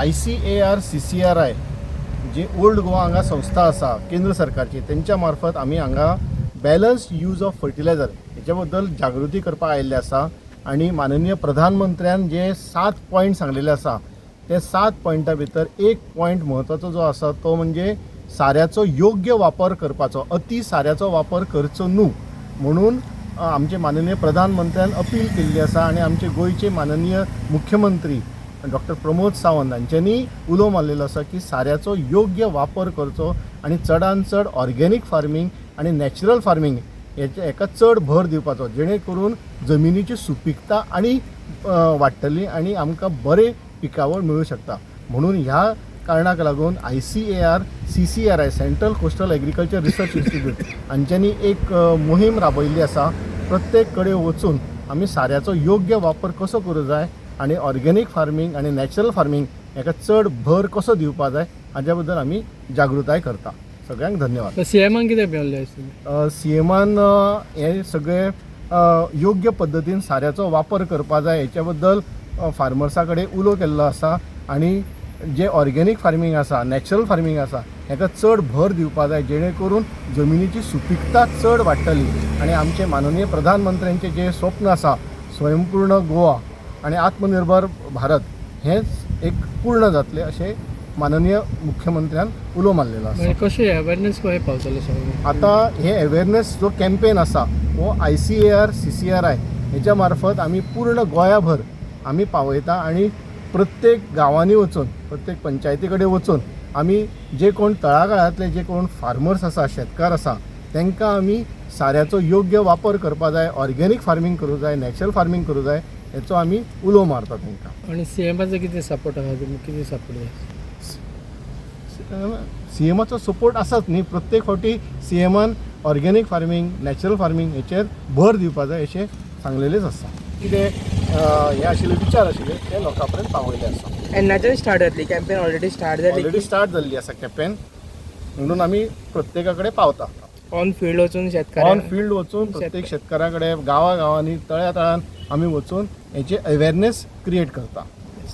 ICAR-CCRI जे old Goa हांगा संस्था आसा केंद्र सरकारची त्यांच्या मार्फत आमी हांगा बॅलन्स्ड यूज ऑफ फर्टिलायझर हेच्या बद्दल जागृती करपाक आयिल्ले आसा आणि माननीय प्रधानमंत्र्यान जे 7 पॉयंट सांगलेले आसा ते 7 पॉयंटा भितर एक पॉयंट महत्वाचो जो आसा तो म्हणजे साऱ्याचो योग्य वापर करपाचो, अति साऱ्याचो वापर करचो न्हू म्हणून आमचे माननीय प्रधानमंत्र्यान अपील केल्ली आसा आणि आमचे गोयचे माननीय मुख्यमंत्री डॉक्टर प्रमोद सावंत हांच्यांनी उलो मारलेलो आसा की साऱ्याचो योग्य वापर करचो आणि चडांत चड ऑर्गेनीक फार्मींग आणि नॅचरल फार्मींग हेका चड भर दिवपाचो जेणे करून जमिनीची सुपीकता आणि वाडटली आणि आमकां बरे पिकावळ मिळू शकता म्हणून ह्या कारणाक लागून ICAR-CCRI central coastal agriculture research institute हांच्यांनी एक मोहीम राबयल्ली आसा प्रत्येक कडेन वचून आमी साऱ्याचो योग्य वापर कसो करूं जाय आणि ऑर्गेनीक फार्मींग आणि नॅचरल फार्मींग हेका चड भर कसो दिवपा जाय हाच्या बद्दल आमी जागृताय करता. सगळ्यांक धन्यवाद. सीएमान कितें मेळ्ळें? सीएमान हे सगळे योग्य पद्दतीन साऱ्याचो वापर करपा जाय हेच्या बद्दल फार्मर्सा कडेन उलो केल्लो आसा आणि जे ऑर्गेनीक फार्मींग आसा नॅचरल फार्मींग आसा हेका चड भर दिवपा जाय जेणे करून जमिनीची सुपीकता चड वाडटली आणि आमचे माननीय प्रधानमंत्र्यांचे जे स्वप्न आसा स्वयंपूर्ण गोवा आणि आत्मनिर्भर भारत हेच एक पूर्ण जातले अशें माननीय मुख्यमंत्र्यान उलो मारलेलो आसा. कशें अवेरनेस खंय पावतले सगळें? आता हे अवेरनेस जो कॅम्पेन आसा हो ICAR-CCRI हेच्या मार्फत आमी पूर्ण गोंयाभर आमी पावयता आणि प्रत्येक गांवांनी वचून प्रत्येक पंचायती कडेन वचून आमी जे कोण तळागाळांतले जे कोण फार्मर्स आसा शेतकार आसा तांकां आमी साऱ्याचो योग्य वापर करपा जाय, ऑर्गेनीक फार्मींग करूं जाय, नॅचरल फार्मींग करूं जाय हेचो आमी उलो मारता तांकां. आणि सीएमाचो कितें सपोर्ट आसा? तुमी कितें सपोर्ट जाय? सीएमाचो सपोर्ट आसाच न्ही. प्रत्येक फावटी सीएमान ऑर्गेनीक फार्मींग नॅचरल फार्मींग हेचेर भर दिवपा जाय अशें सांगलेलेच आसा. कितें हे आशिल्ले विचार आशिल्ले ते लोकां पर्यंत पावयले आसा. एन्नाच्यान स्टार्ट जातली कॅम्पेन? ऑलरेडी स्टार्ट जाल्ली आसा कॅम्पेन म्हणून आमी प्रत्येका कडेन पावता. ऑन फील्ड वचून शेतकार प्रत्येक शेतकारा कडेन गांवांनी तळ्या तळ्यान आमी वचून हेचे अवेरनेस क्रिएट करता.